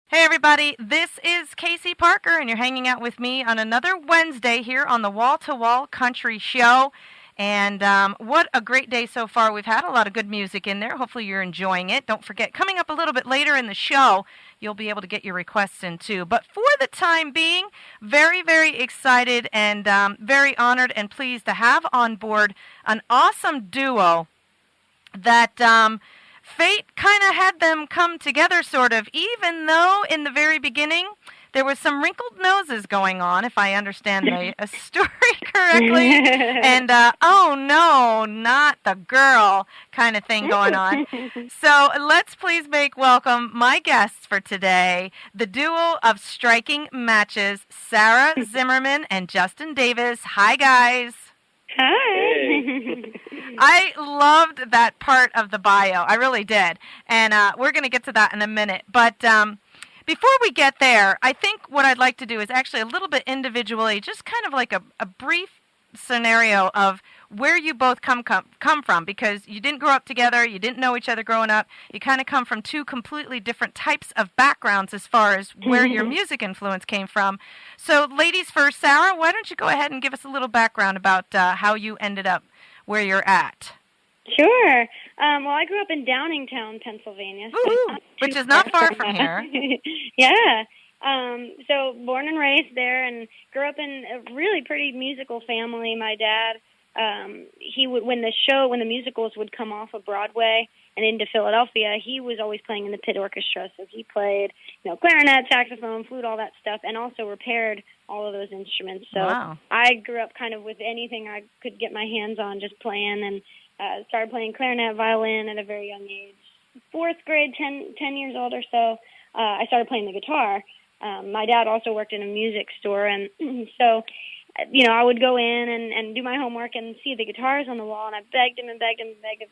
Hey everybody, this is Casey Parker, and you're hanging out with me on another Wednesday here on the Wall to Wall Country Show. And what a great day so far. We've had a lot of good music in there. Hopefully, you're enjoying it. Don't forget, coming up a little bit later in the show, you'll be able to get your requests in too. But for the time being, very, very excited and very honored and pleased to have on board an awesome duo that fate kind of had them come together, sort of, even though in the very beginning there was some wrinkled noses going on, if I understand the story correctly, and oh no, not the girl kind of thing going on. So let's please make welcome my guests for today, the duo of striking matches, Sarah Zimmerman and Justin Davis. Hi, guys. Hi. I loved that part of the bio. I really did. And we're going to get to that in a minute. But before we get there, I think what I'd like to do is actually a little bit individually, just kind of like a brief scenario of where you both come from, because you didn't grow up together, you didn't know each other growing up, you kind of come from two completely different types of backgrounds as far as where your music influence came from. So ladies first, Sarah, why don't you go ahead and give us a little background about how you ended up where you're at. Sure. Well, I grew up in Downingtown, Pennsylvania, so which is not far from here. Yeah. So born and raised there, and grew up in a really pretty musical family. My dad, he would when the musicals would come off of Broadway and into Philadelphia, he was always playing in the pit orchestra. So he played, clarinet, saxophone, flute, all that stuff, and also repaired all of those instruments. So wow. I grew up kind of with anything I could get my hands on, just playing, and started playing clarinet, violin at a very young age. Fourth grade, 10 years old or so, I started playing the guitar. My dad also worked in a music store, and so, I would go in and do my homework and see the guitars on the wall, and I begged him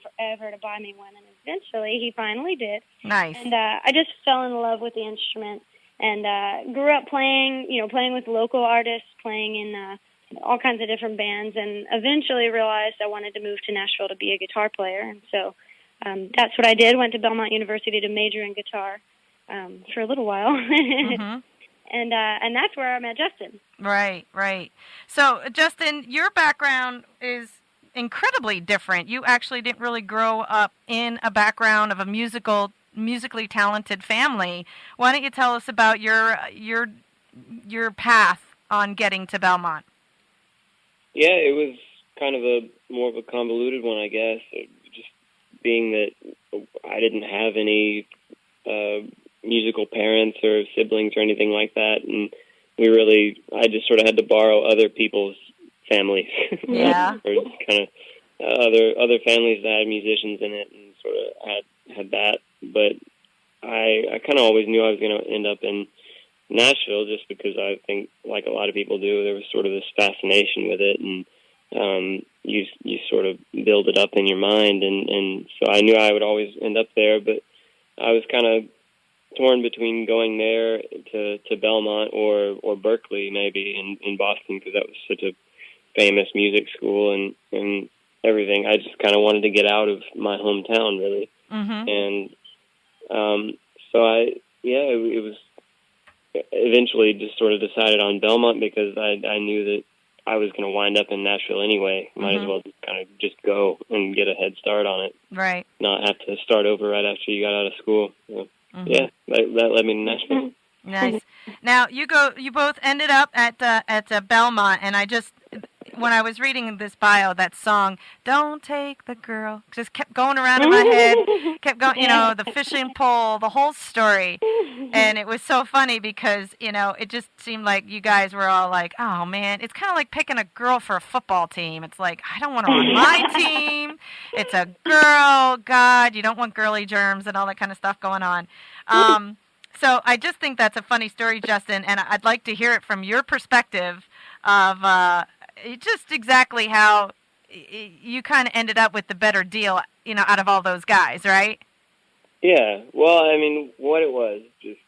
forever to buy me one, and eventually he finally did. Nice. And I just fell in love with the instrument, and grew up playing with local artists, playing in all kinds of different bands, and eventually realized I wanted to move to Nashville to be a guitar player, and so that's what I did. Went to Belmont University to major in guitar for a little while. Mm-hmm. And that's where I met Justin. Right. So, Justin, your background is incredibly different. You actually didn't really grow up in a background of a musically talented family. Why don't you tell us about your path on getting to Belmont? Yeah, it was kind of more of a convoluted one, I guess. Just being that I didn't have any musical parents or siblings or anything like that, and I just sort of had to borrow other people's families. Yeah. Or kind of other families that had musicians in it, and sort of had that. But I kind of always knew I was going to end up in Nashville, just because I think, like a lot of people do, there was sort of this fascination with it, and you sort of build it up in your mind, and so I knew I would always end up there, but I was kind of torn between going there to Belmont or Berkeley, maybe in Boston, because that was such a famous music school and everything. I just kind of wanted to get out of my hometown, really. Mm-hmm. And so it was eventually just sort of decided on Belmont, because I knew that I was going to wind up in Nashville anyway. Might as well kind of just go and get a head start on it. Right. Not have to start over right after you got out of school. So, yeah, that led me to Nashville. Nice. Now you both ended up at Belmont, and when I was reading this bio, that song "Don't Take the Girl" just kept going around in my head. Kept going, the fishing pole, the whole story, and it was so funny because it just seemed like you guys were all like, "Oh man," it's kind of like picking a girl for a football team. It's like, I don't want her on my team. It's a girl. God, you don't want girly germs and all that kind of stuff going on. So I just think that's a funny story, Justin, and I'd like to hear it from your perspective of just exactly how you kind of ended up with the better deal, out of all those guys, right? Yeah. Well, I mean, what it was, just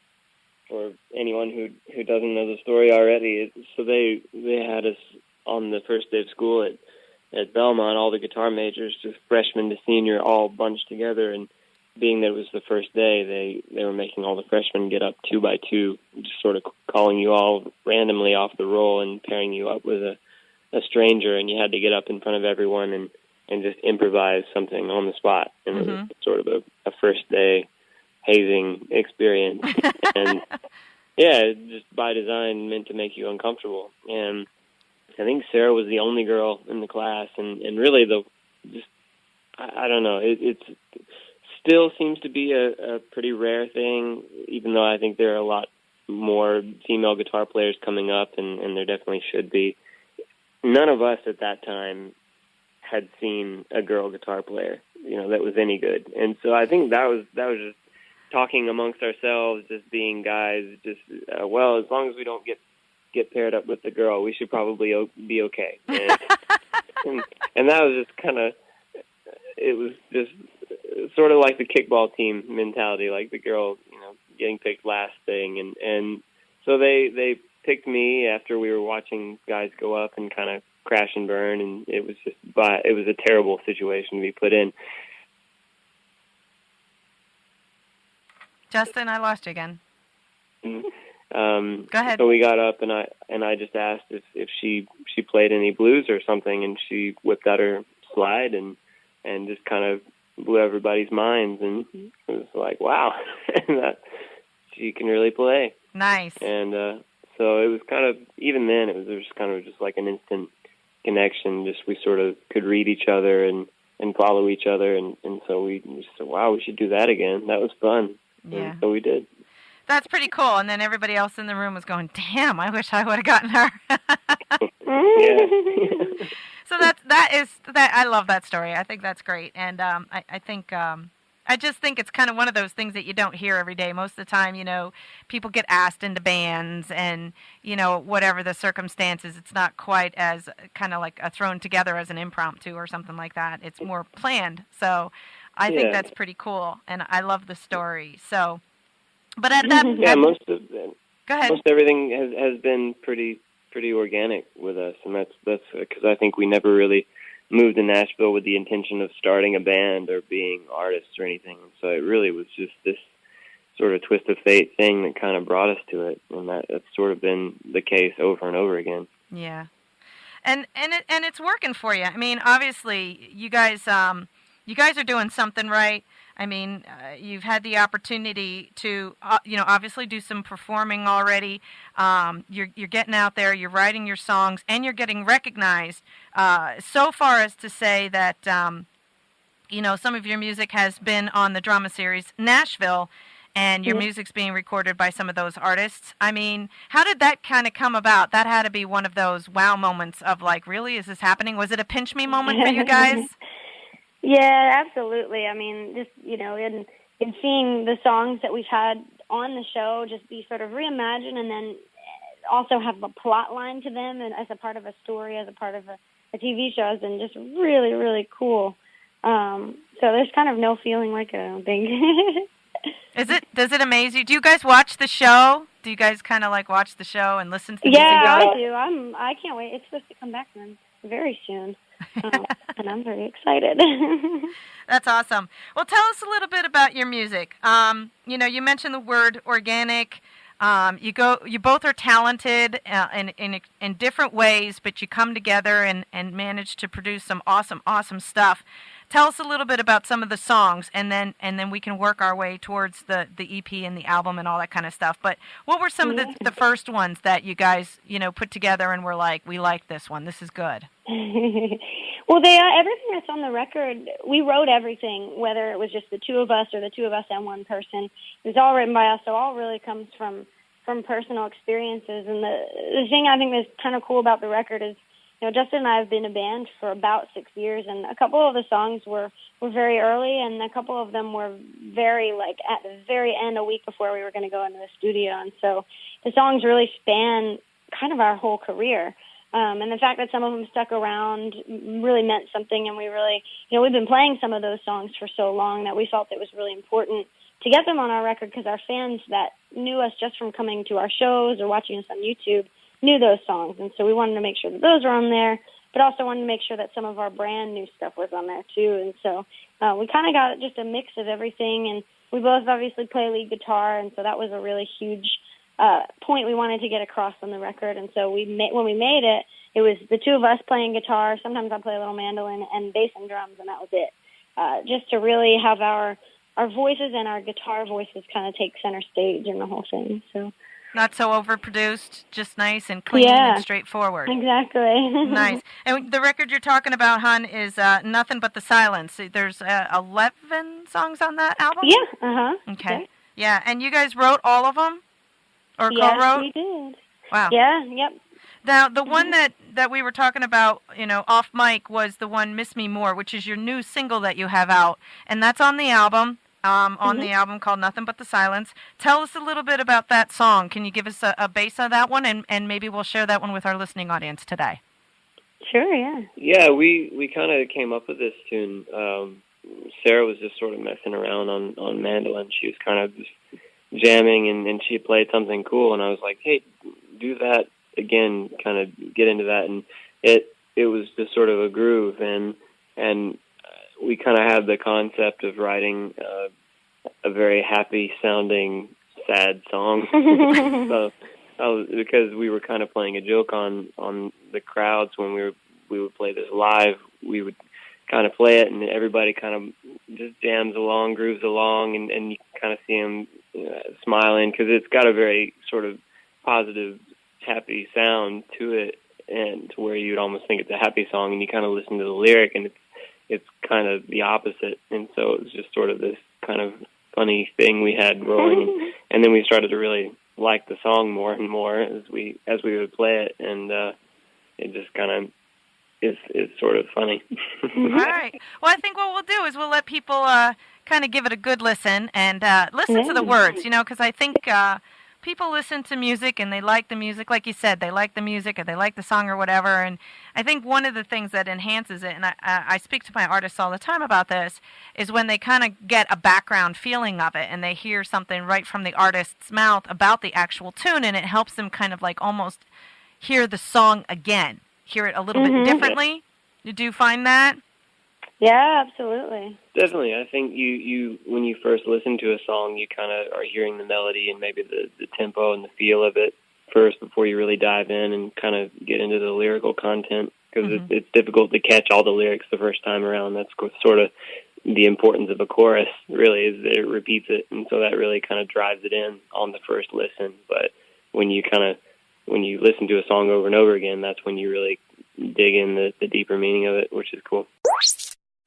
for anyone who doesn't know the story already, so they had us on the first day of school at Belmont, all the guitar majors, just freshman to senior, all bunched together, and being that it was the first day, they were making all the freshmen get up 2 by 2, just sort of calling you all randomly off the roll and pairing you up with a stranger, and you had to get up in front of everyone and just improvise something on the spot. And it was sort of a first day hazing experience. And yeah, it just by design meant to make you uncomfortable. And I think Sarah was the only girl in the class, and really I don't know, it's still seems to be a pretty rare thing, even though I think there are a lot more female guitar players coming up, and there definitely should be. None of us at that time had seen a girl guitar player, that was any good. And so I think that was just talking amongst ourselves, just being guys, just, well, as long as we don't get paired up with the girl, we should probably be okay. And that was just kind of, it was just sort of like the kickball team mentality, like the girl, getting picked last thing. And so they picked me after we were watching guys go up and kind of crash and burn, and it was a terrible situation to be put in. Justin, I lost you again. Go ahead. So we got up, and I just asked if she played any blues or something, and she whipped out her slide and just kind of blew everybody's minds, and it was like, wow, she can really play. Nice. And so it was kind of, even then, it was kind of just like an instant connection. Just we sort of could read each other and follow each other, and so we said, wow, we should do that again. That was fun. Yeah. And so we did. That's pretty cool. And then everybody else in the room was going, damn, I wish I would have gotten her. Yeah. So that I love that story. I think that's great. And I think I just think it's kind of one of those things that you don't hear every day. Most of the time, people get asked into bands, and whatever the circumstances, it's not quite as kind of like thrown together as an impromptu or something like that. It's more planned. So I think that's pretty cool, and I love the story. So, but at that, most everything has been pretty organic with us, and that's because I think we never really moved to Nashville with the intention of starting a band or being artists or anything. So it really was just this sort of twist of fate thing that kind of brought us to it, and that's sort of been the case over and over again. Yeah, and it's working for you. I mean, obviously, you guys are doing something right. I mean, you've had the opportunity to, obviously do some performing already. You're getting out there, you're writing your songs, and you're getting recognized. So far as to say that, some of your music has been on the drama series Nashville, and your music's being recorded by some of those artists. I mean, how did that kind of come about? That had to be one of those wow moments of like, really, is this happening? Was it a pinch me moment for you guys? Yeah, absolutely. I mean, just, in seeing the songs that we've had on the show just be sort of reimagined, and then also have a plot line to them, and as a part of a story, as a part of a TV show, has been just really, really cool. So there's kind of no feeling like it, I don't think. Does it amaze you? Do you guys watch the show? Do you guys kind of like watch the show and listen to the music? Yeah, I do. I can't wait. It's supposed to come back then very soon. And I'm very excited. That's awesome. Well, tell us a little bit about your music. You mentioned the word organic. You both are talented in different ways, but you come together and manage to produce some awesome stuff. Tell us a little bit about some of the songs, and then we can work our way towards the EP and the album and all that kind of stuff. But what were some of the first ones that you guys put together and were like, we like this one, this is good? Well, everything that's on the record, we wrote everything, whether it was just the two of us or the two of us and one person. It was all written by us, so all really comes from personal experiences. And the thing I think that's kind of cool about the record is, Justin and I have been a band for about 6 years, and a couple of the songs were very early, and a couple of them were very, at the very end, a week before we were going to go into the studio. And so the songs really span kind of our whole career. And the fact that some of them stuck around really meant something, and we really, we've been playing some of those songs for so long that we felt it was really important to get them on our record, because our fans that knew us just from coming to our shows or watching us on YouTube knew those songs, and so we wanted to make sure that those were on there. but also wanted to make sure that some of our brand new stuff was on there too. And so we kind of got just a mix of everything, and we both obviously play lead guitar, and so that was a really huge point we wanted to get across on the record. And so when we made it, it was the two of us playing guitar. Sometimes I play a little mandolin and bass and drums, and that was it. Just to really have our voices and our guitar voices kind of take center stage in the whole thing. So not so overproduced, just nice and clean and straightforward. Exactly. Nice. And the record you're talking about, hon, is Nothing But the Silence. There's 11 songs on that album? Yeah, uh-huh. Okay. Yeah, and you guys wrote all of them? Or yes, co-wrote? we did. Wow. Yeah, yep. Now, the one that we were talking about, off mic was the one Miss Me More, which is your new single that you have out. And that's on the album, the album called Nothing But the Silence. Tell us a little bit about that song. Can you give us a base of that one? And maybe we'll share that one with our listening audience today. Sure, yeah. Yeah, we kind of came up with this tune. Sarah was just sort of messing around on mandolin. She was kind of just jamming, and she played something cool. And I was like, hey, do that again, kind of get into that, and it was just sort of a groove, and we kind of had the concept of writing a very happy sounding sad song. So because we were kind of playing a joke on the crowds when we would play this live, we would kind of play it, and everybody kind of just jams along, grooves along, and you kind of see them smiling, because it's got a very sort of positive, happy sound to it, and to where you'd almost think it's a happy song, and you kind of listen to the lyric, and it's kind of the opposite. And so it was just sort of this kind of funny thing we had rolling, and then we started to really like the song more and more as we would play it, and it just kind of is sort of funny. All right. Well, I think what we'll do is we'll let people kind of give it a good listen and listen to the words, because I think people listen to music and they like the music. Like you said, they like the music or they like the song or whatever. And I think one of the things that enhances it, and I speak to my artists all the time about this, is when they kind of get a background feeling of it and they hear something right from the artist's mouth about the actual tune, and it helps them kind of like almost hear the song again, hear it a little bit differently. Did you find that? Yeah, absolutely. Definitely. I think you when you first listen to a song, you kind of are hearing the melody and maybe the tempo and the feel of it first before you really dive in and kind of get into the lyrical content, because it's difficult to catch all the lyrics the first time around. That's sort of the importance of a chorus, really, is that it repeats it, and so that really kind of drives it in on the first listen. But when you listen to a song over and over again, that's when you really dig in the deeper meaning of it, which is cool.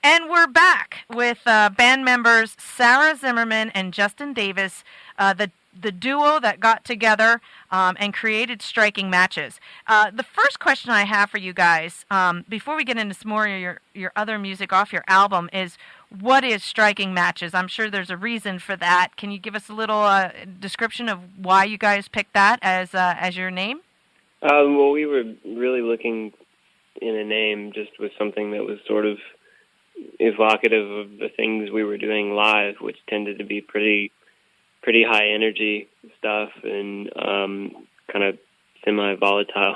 And we're back with band members Sarah Zimmerman and Justin Davis, the duo that got together and created Striking Matches. The first question I have for you guys, before we get into some more of your other music off your album, is what is Striking Matches? I'm sure there's a reason for that. Can you give us a little description of why you guys picked that as your name? Well, we were really looking in a name just with something that was sort of evocative of the things we were doing live, which tended to be pretty high energy stuff and kind of semi-volatile.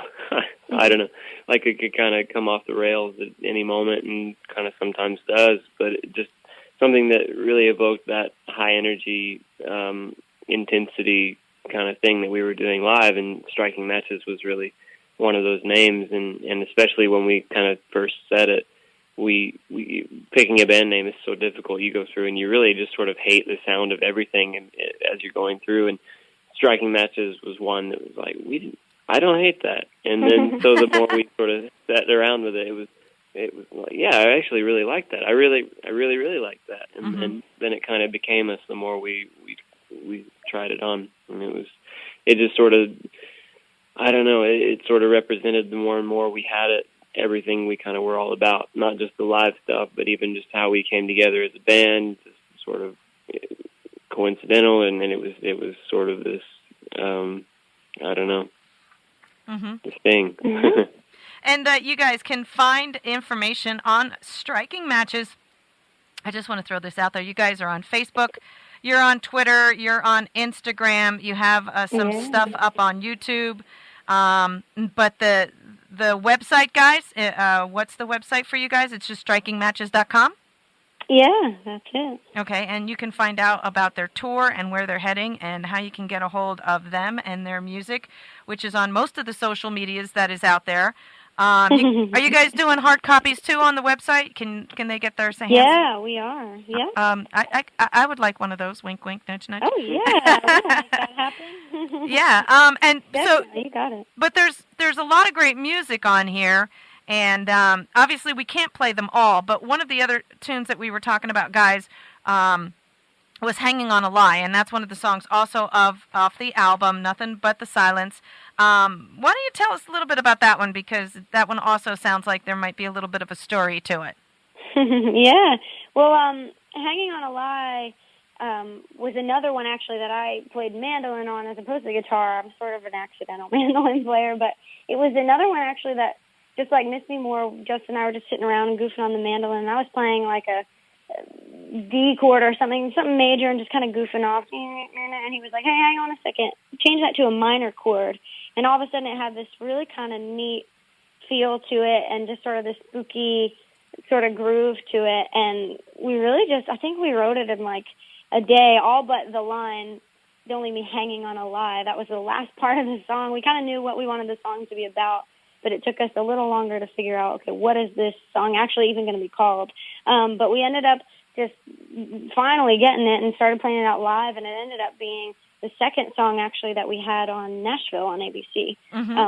I don't know, like it could kind of come off the rails at any moment, and kind of sometimes does, but just something that really evoked that high energy intensity kind of thing that we were doing live, and Striking Matches was really one of those names, and especially when we kind of first said it, we picking a band name is so difficult. You go through and you really just sort of hate the sound of everything, and as you're going through, and Striking Matches was one that was like, I don't hate that. And then so the more we sort of sat around with it, it was like, yeah, I actually really like that. I really like that. And then it kind of became us the more we tried it on, and it just sort of, I don't know, it sort of represented the more and more we had it, everything we kind of were all about, not just the live stuff, but even just how we came together as a band, just sort of coincidental, and then it was sort of this, I don't know, this thing. And you guys can find information on Striking Matches. I just want to throw this out there. You guys are on Facebook, you're on Twitter, you're on Instagram, you have some stuff up on YouTube, but the the website, guys, what's the website for you guys? It's just strikingmatches.com? Yeah, that's it. Okay, and you can find out about their tour and where they're heading and how you can get a hold of them and their music, which is on most of the social medias that is out there. Are you guys doing hard copies too on the website? Can they get their hands? Yeah, we are. Yeah. I would like one of those. Wink, wink, nudge, nudge. Oh yeah, we'll make that happen. Yeah. And Definitely, so you got it. but there's a lot of great music on here, and obviously we can't play them all. But one of the other tunes that we were talking about, guys, was "Hanging on a Lie," and that's one of the songs also off the album "Nothing But the Silence." Why don't you tell us a little bit about that one, because that one also sounds like there might be a little bit of a story to it. Yeah. Well, "Hanging on a Lie" was another one actually that I played mandolin on as opposed to guitar. I'm sort of an accidental mandolin player, but it was another one actually that, just like Miss Me More, Justin and I were just sitting around and goofing on the mandolin, and I was playing like a D chord or something major and just kind of goofing off. And he was like, "Hey, hang on a second. Change that to a minor chord." And all of a sudden it had this really kind of neat feel to it and just sort of this spooky sort of groove to it. And we really I think we wrote it in like a day, all but the line, "Don't leave me hanging on a lie." That was the last part of the song. We kind of knew what we wanted the song to be about, but it took us a little longer to figure out, okay, what is this song actually even going to be called? But we ended up just finally getting it and started playing it out live, and it ended up being the second song actually that we had on Nashville on ABC,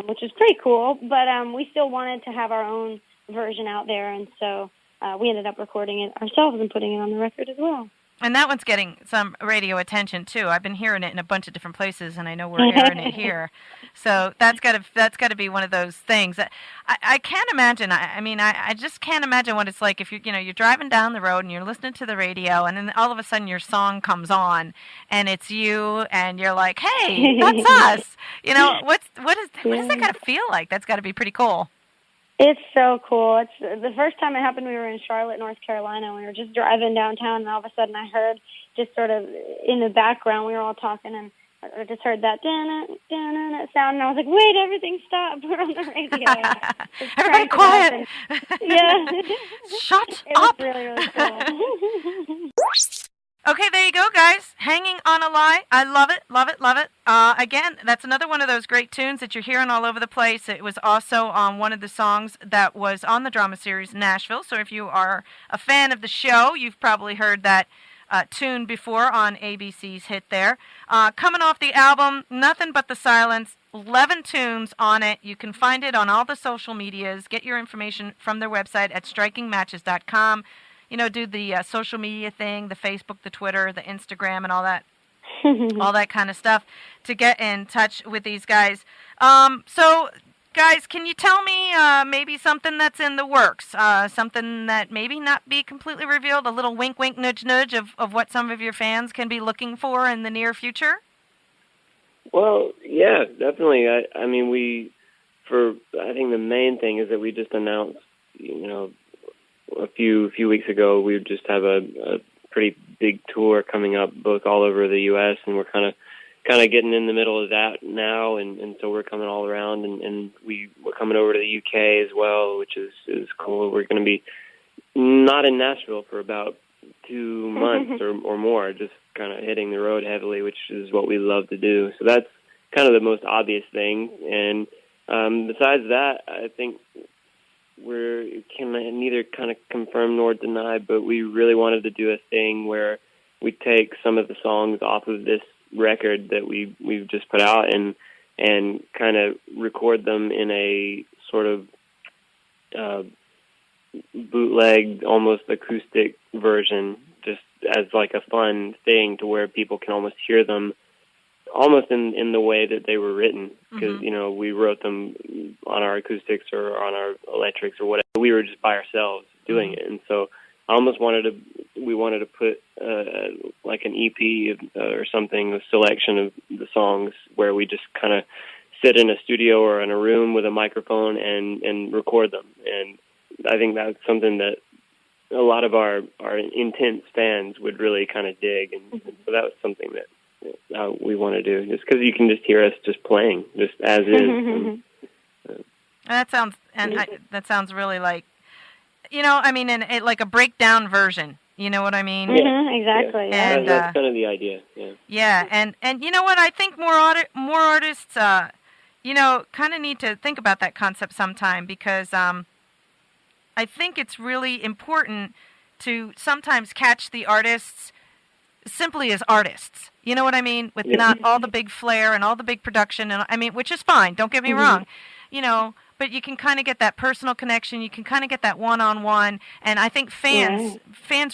which is pretty cool. But we still wanted to have our own version out there, and so we ended up recording it ourselves and putting it on the record as well. And that one's getting some radio attention too. I've been hearing it in a bunch of different places, and I know we're airing it here. So that's got to be one of those things. I can't imagine. I just can't imagine what it's like if you're driving down the road and you're listening to the radio, and then all of a sudden your song comes on, and it's you, and you're like, "Hey, that's us." What does that got to feel like? That's got to be pretty cool. It's so cool. It's the first time it happened. We were in Charlotte, North Carolina. And we were just driving downtown, and all of a sudden, I heard just sort of in the background. We were all talking, and I just heard that sound, and I was like, "Wait, everything stopped! We're on the radio." Everybody, quiet! Yeah, shut it up! Was really, really cool. Okay, there you go, guys. "Hanging on a Lie." I love it, love it, love it. Again, that's another one of those great tunes that you're hearing all over the place. It was also on one of the songs that was on the drama series Nashville. So if you are a fan of the show, you've probably heard that tune before on ABC's hit there. Coming off the album, Nothing But the Silence, 11 tunes on it. You can find it on all the social medias. Get your information from their website at strikingmatches.com. Do the social media thing, the Facebook, the Twitter, the Instagram, and all that, all that kind of stuff to get in touch with these guys. So, guys, can you tell me maybe something that's in the works, something that maybe not be completely revealed, a little wink, wink, nudge, nudge of what some of your fans can be looking for in the near future? Well, yeah, definitely. I think the main thing is that we just announced, a few weeks ago, we just have a pretty big tour coming up, both all over the U.S., and we're kind of getting in the middle of that now, and so we're coming all around, and we're coming over to the U.K. as well, which is cool. We're going to be not in Nashville for about 2 months or more, just kind of hitting the road heavily, which is what we love to do. So that's kind of the most obvious thing, and besides that, I think we can neither kind of confirm nor deny, but we really wanted to do a thing where we take some of the songs off of this record that we've just put out and kind of record them in a sort of bootleg, almost acoustic version, just as like a fun thing to where people can almost hear them almost in the way that they were written, because we wrote them on our acoustics or on our electrics or whatever. We were just by ourselves doing it, and so I almost wanted to put like an EP or something, a selection of the songs where we just kind of sit in a studio or in a room with a microphone and record them. And I think that's something that a lot of our intense fans would really kind of dig, and so that was something that we want to do, just because you can just hear us just playing, just as is. That sounds really like, I mean, like a breakdown version. You know what I mean? Exactly. Yeah. And that's kind of the idea. Yeah. yeah, and you know what? I think more artists, kind of need to think about that concept sometime because I think it's really important to sometimes catch the artists simply as artists. You know what I mean? With not all the big flair and all the big production, and I mean, which is fine. Don't get me wrong, but you can kind of get that personal connection. You can kind of get that one-on-one, and I think fans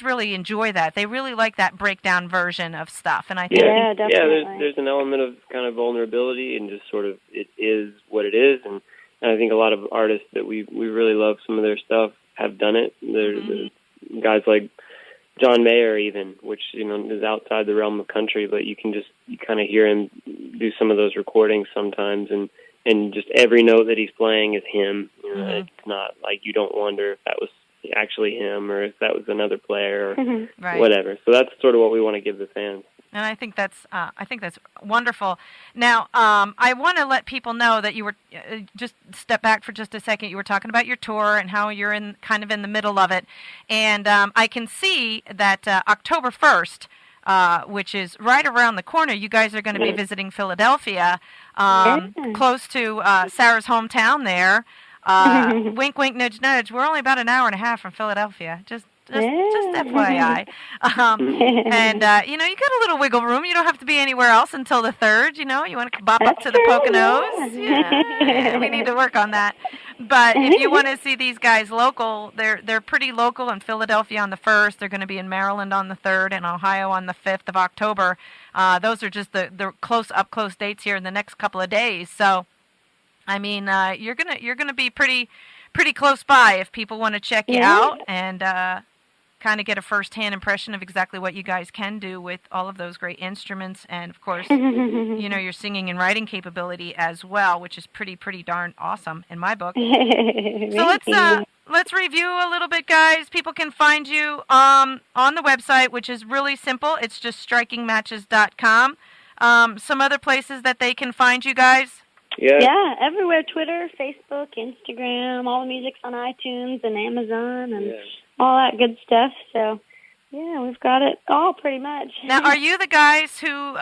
really enjoy that. They really like that breakdown version of stuff, and I think definitely. There's an element of kind of vulnerability and just sort of it is what it is, and I think a lot of artists that we really love some of their stuff have done it. There's guys like John Mayer even, which is outside the realm of country, but you kind of hear him do some of those recordings sometimes, and just every note that he's playing is him. It's not like you don't wonder if that was actually him or if that was another player or whatever. So that's sort of what we want to give the fans. And I think that's wonderful. Now, I want to let people know that you were just step back for just a second. You were talking about your tour and how you're kind of in the middle of it, and I can see that October 1st, which is right around the corner, you guys are going to be visiting Philadelphia, close to Sarah's hometown there. Wink, wink, nudge, nudge. We're only about an hour and a half from Philadelphia. Just FYI. And, you got a little wiggle room. You don't have to be anywhere else until the 3rd. You want to bop up to the Poconos. Yeah, we need to work on that. But if you want to see these guys local, they're pretty local in Philadelphia on the 1st. They're going to be in Maryland on the 3rd and Ohio on the 5th of October. Those are just the close dates here in the next couple of days. So, I mean, you're gonna be pretty close by if people want to check you out and kind of get a first-hand impression of exactly what you guys can do with all of those great instruments, and of course, your singing and writing capability as well, which is pretty darn awesome in my book. So let's review a little bit, guys. People can find you on the website, which is really simple. It's just strikingmatches.com. Some other places that they can find you guys. Yeah, everywhere. Twitter, Facebook, Instagram, all the music's on iTunes and Amazon and all that good stuff. So, yeah, we've got it all pretty much. Now, are you the guys who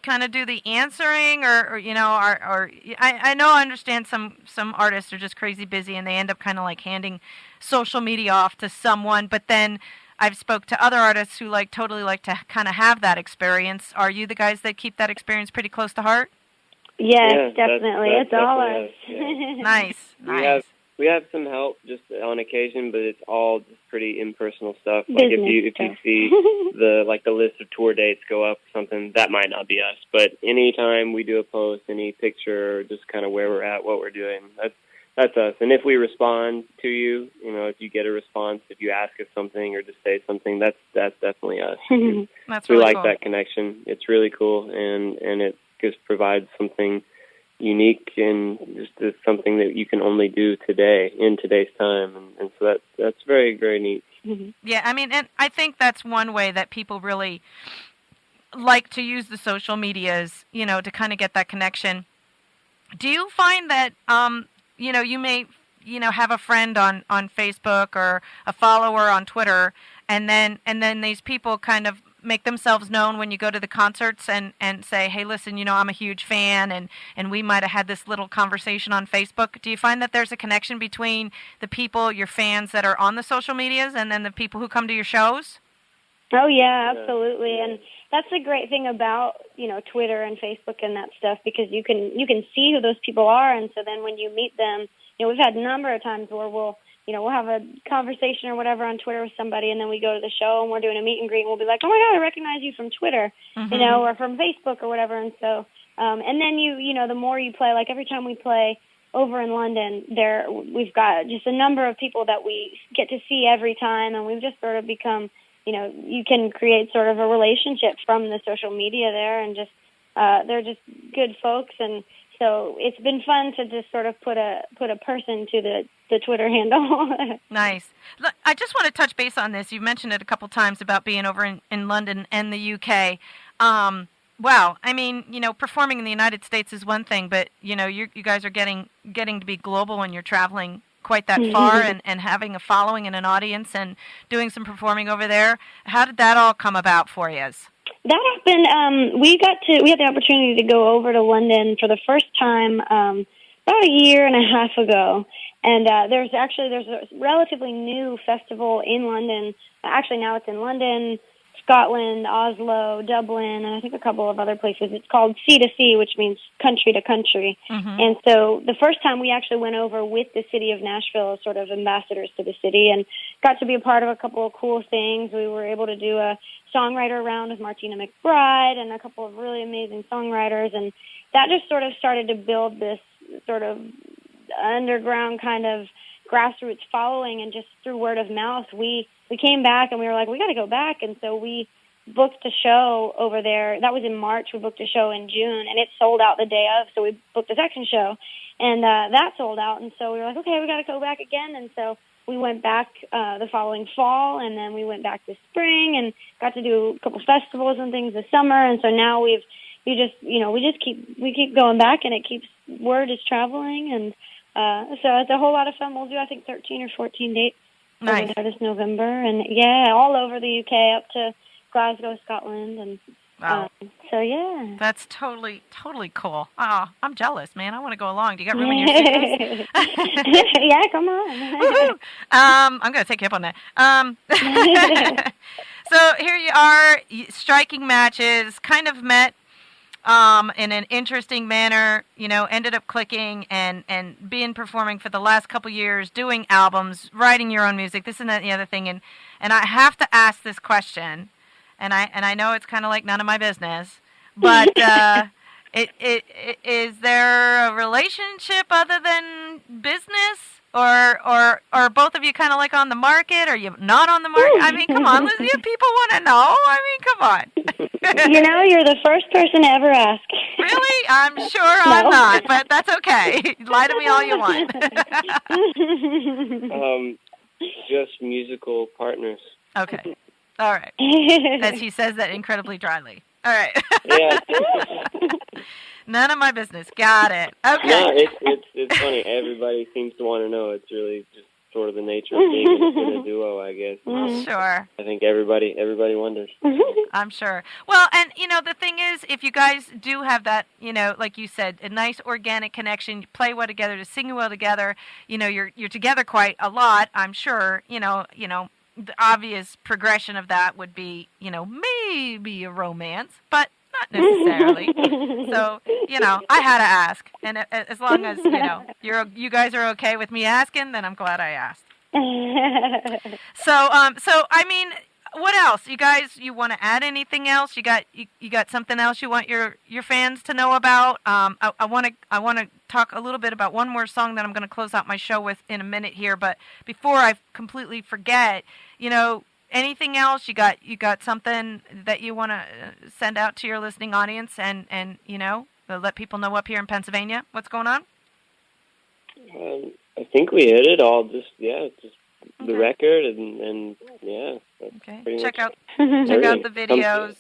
kind of do the answering or I know I understand some artists are just crazy busy and they end up kind of like handing social media off to someone, but then I've spoke to other artists who totally like to kind of have that experience. Are you the guys that keep that experience pretty close to heart? Yes, definitely. It's all us. Nice. We have some help just on occasion, but it's all just pretty impersonal stuff. Like if you see the list of tour dates go up or something, that might not be us. But anytime we do a post, any picture, or just kind of where we're at, what we're doing, that's us. And if we respond to you, if you get a response, if you ask us something or just say something, that's definitely us. That's we really like cool. that connection. It's really cool, and it just provides something unique and just something that you can only do today in today's time, and so that's very, very neat. Yeah, I mean, and I think that's one way that people really like to use the social medias, to kind of get that connection. Do you find that you may have a friend on Facebook or a follower on Twitter, and then these people kind of make themselves known when you go to the concerts and say, hey, listen, I'm a huge fan, and we might have had this little conversation on Facebook. Do you find that there's a connection between the people, your fans that are on the social medias, and then the people who come to your shows? Oh, yeah, absolutely. And that's the great thing about, Twitter and Facebook and that stuff, because you can see who those people are, and so then when you meet them, we've had a number of times where we'll have a conversation or whatever on Twitter with somebody, and then we go to the show and we're doing a meet and greet, and we'll be like, oh my God, I recognize you from Twitter, or from Facebook or whatever. And so, and then the more you play, like every time we play over in London, we've got just a number of people that we get to see every time, and we've just sort of become, you can create sort of a relationship from the social media there, and just, they're just good folks, and so it's been fun to just sort of put a person to the Twitter handle. Nice. Look, I just want to touch base on this. You've mentioned it a couple times about being over in London and the UK. Wow, I mean, performing in the United States is one thing, but you guys are getting to be global and you're traveling quite that far and having a following and an audience and doing some performing over there. How did that all come about for you? That happened. We had the opportunity to go over to London for the first time about a year and a half ago, and there's a relatively new festival in London. Actually, now it's in London, Scotland, Oslo, Dublin, and I think a couple of other places. It's called Sea to Sea, which means country to country. Mm-hmm. And so the first time we actually went over with the city of Nashville as sort of ambassadors to the city and got to be a part of a couple of cool things. We were able to do a songwriter round with Martina McBride and a couple of really amazing songwriters, and that just sort of started to build this sort of underground kind of grassroots following, and just through word of mouth, we came back and we were like, we got to go back, and so we booked a show over there. That was in March. We booked a show in June, and it sold out the day of, so we booked a second show, and that sold out, and so we were like, okay, we got to go back again, and so we went back the following fall, and then we went back this spring and got to do a couple festivals and things this summer, and so now we keep going back, and word is traveling, and so it's a whole lot of fun. We'll do, I think, 13 or 14 dates over there this November, and all over the UK up to Glasgow, Scotland, and wow. So yeah, that's totally cool. Oh, I'm jealous, man. I want to go along. Do you got room in your suitcase? Yeah, come on. I'm gonna take you up on that. So here you are, striking matches, kind of met in an interesting manner, ended up clicking and being performing for the last couple years, doing albums, writing your own music, this and that and the other thing. And I have to ask this question, and I know it's kind of like none of my business, but is there a relationship other than business? Or are both of you kind of like on the market? Are you not on the market? I mean, come on, Lizzie, people want to know. I mean, come on. You're the first person to ever ask. Really? I'm sure I'm not, but that's okay. Lie to me all you want. Just musical partners. Okay. All right. As he says that incredibly dryly. All right. Yeah. None of my business. Got it. Okay. No, it's funny. Everybody seems to want to know. It's really just sort of the nature of being in a duo, I guess. Well, sure. I think everybody wonders. I'm sure. Well, and the thing is, if you guys do have that, like you said, a nice organic connection, you play well together, to sing well together, you're together quite a lot. I'm sure. The obvious progression of that would be, maybe a romance, but not necessarily. So, I had to ask, and as long as you guys are okay with me asking, then I'm glad I asked. So I mean, what else? You want to add anything else? You got something else you want your fans to know about? I want to talk a little bit about one more song that I'm going to close out my show with in a minute here. But before I completely forget, anything else? You got something that you want to send out to your listening audience and let people know up here in Pennsylvania what's going on? I think we hit it all. Just okay. The record and yeah. Okay. Check out the videos.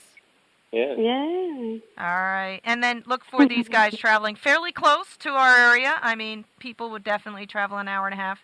Yeah. Yeah. All right. And then look for these guys traveling fairly close to our area. I mean, people would definitely travel an hour and a half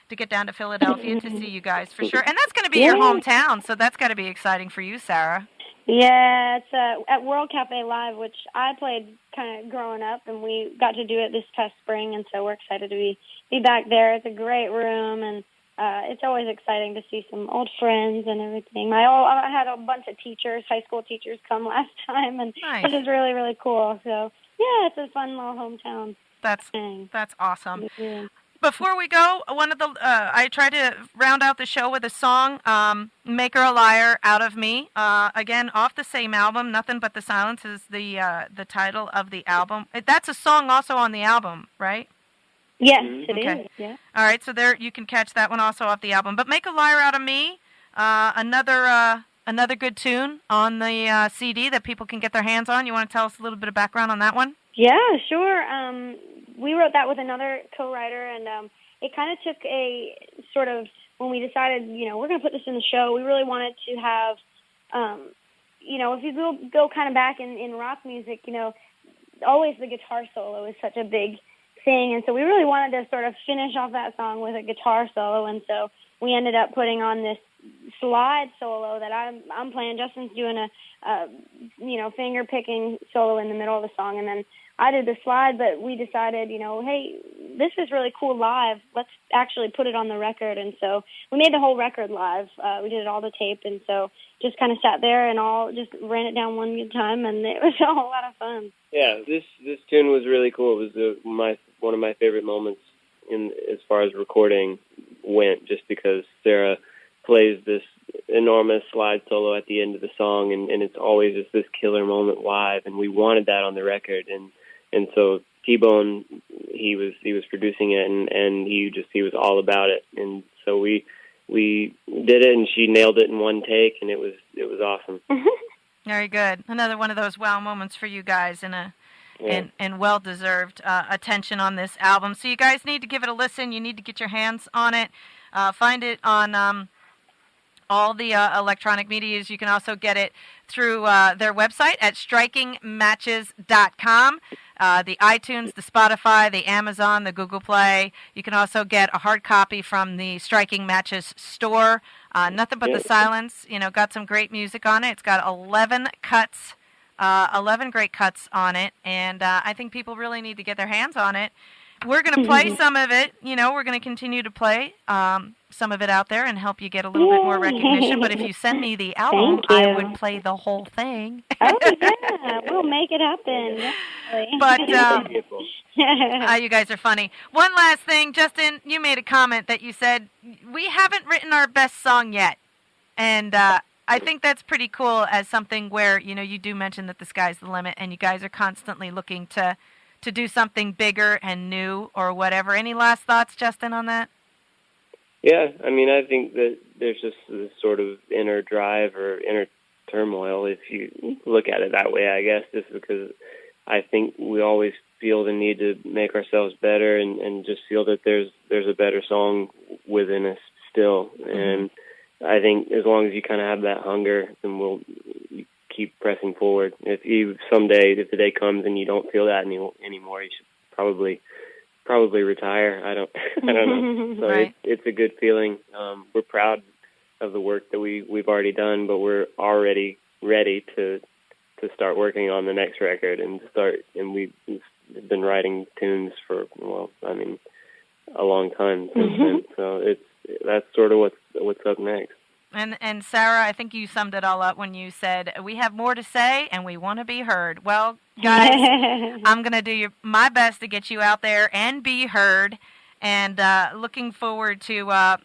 to get down to Philadelphia to see you guys for sure. And that's going to be your hometown, so that's got to be exciting for you, Sarah. Yeah, it's at World Cafe Live, which I played kind of growing up, and we got to do it this past spring, and so we're excited to be back there. It's a great room, and it's always exciting to see some old friends and everything. I had a bunch of teachers, high school teachers, come last time, and nice. This is really, really cool. So, yeah, it's a fun little hometown thing. That's awesome. Yeah. Before we go, I tried to round out the show with a song, "Make Her a Liar Out of Me." Again, off the same album, "Nothing But the Silence" is the title of the album. That's a song also on the album, right? Yes, it is. Yeah. All right, so there you can catch that one also off the album. But "Make a Liar Out of Me," another good tune on the CD that people can get their hands on. You want to tell us a little bit of background on that one? Yeah, sure. We wrote that with another co-writer, and it kind of took a sort of, when we decided, we're going to put this in the show, we really wanted to have, if you go kind of back in rock music, always the guitar solo is such a big thing, and so we really wanted to sort of finish off that song with a guitar solo, and so we ended up putting on this slide solo that I'm playing. Justin's doing a finger picking solo in the middle of the song, and then I did the slide. But we decided, hey, this is really cool live. Let's actually put it on the record, and so we made the whole record live. We did it all to tape, and so just kind of sat there and all just ran it down one good time, and it was a whole lot of fun. Yeah, this tune was really cool. It was one of my favorite moments in as far as recording went, just because Sarah plays this enormous slide solo at the end of the song, and it's always just this killer moment live, and we wanted that on the record, and so T-Bone, he was producing it, and he was all about it, and so we did it, and she nailed it in one take, and it was awesome. Very good. Another one of those wow moments for you guys, and well-deserved attention on this album. So you guys need to give it a listen. You need to get your hands on it. Find it on all the electronic medias. You can also get it through their website at strikingmatches.com. The iTunes, the Spotify, the Amazon, the Google Play. You can also get a hard copy from the Striking Matches store. Nothing But the Silence, got some great music on it. It's got 11 cuts, 11 great cuts on it, and I think people really need to get their hands on it. We're going to play some of it. We're going to continue to play some of it out there and help you get a little bit more recognition. But if you send me the album, I would play the whole thing. Oh, yeah. We'll make it happen. Definitely. But you guys are funny. One last thing, Justin, you made a comment that you said, we haven't written our best song yet. And I think that's pretty cool as something where, you do mention that the sky's the limit and you guys are constantly looking to do something bigger and new or whatever. Any last thoughts, Justin, on that? Yeah, I think that there's just this sort of inner drive or inner turmoil, if you look at it that way, I guess, just because I think we always feel the need to make ourselves better and just feel that there's a better song within us still. And I think as long as you kind of have that hunger, then we'll keep pressing forward. If the day comes and you don't feel that anymore, you should probably retire. I don't know. So right. It's a good feeling. We're proud of the work that we've already done, but we're already ready to start working on the next record and we've been writing tunes for a long time since then. So that's sort of what's up next. And Sarah, I think you summed it all up when you said, we have more to say and we want to be heard. Well, guys, I'm going to do my best to get you out there and be heard. And looking forward to,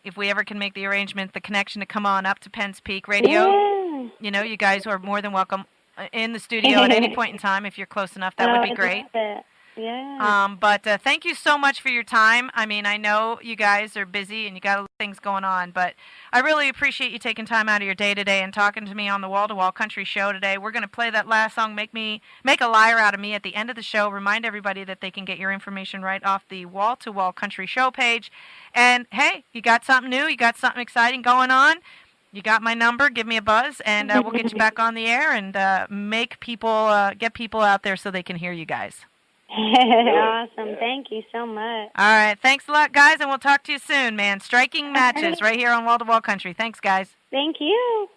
if we ever can make the arrangement, the connection to come on up to Penn's Peak Radio. Yeah. You guys are more than welcome in the studio at any point in time. If you're close enough, that would be great. Yeah. But thank you so much for your time. I know you guys are busy and you got things going on, but I really appreciate you taking time out of your day today and talking to me on the Wall to Wall Country Show today. We're going to play that last song, Make a Liar Out of Me, at the end of the show. Remind everybody that they can get your information right off the Wall to Wall Country Show page. And hey, you got something new, you got something exciting going on, you got my number, give me a buzz, and we'll get you back on the air and get people out there so they can hear you guys. Awesome. Thank you so much. All right. Thanks a lot, guys, and we'll talk to you soon, man. Striking Matches right here on Wall to Wall Country. Thanks, guys. Thank you.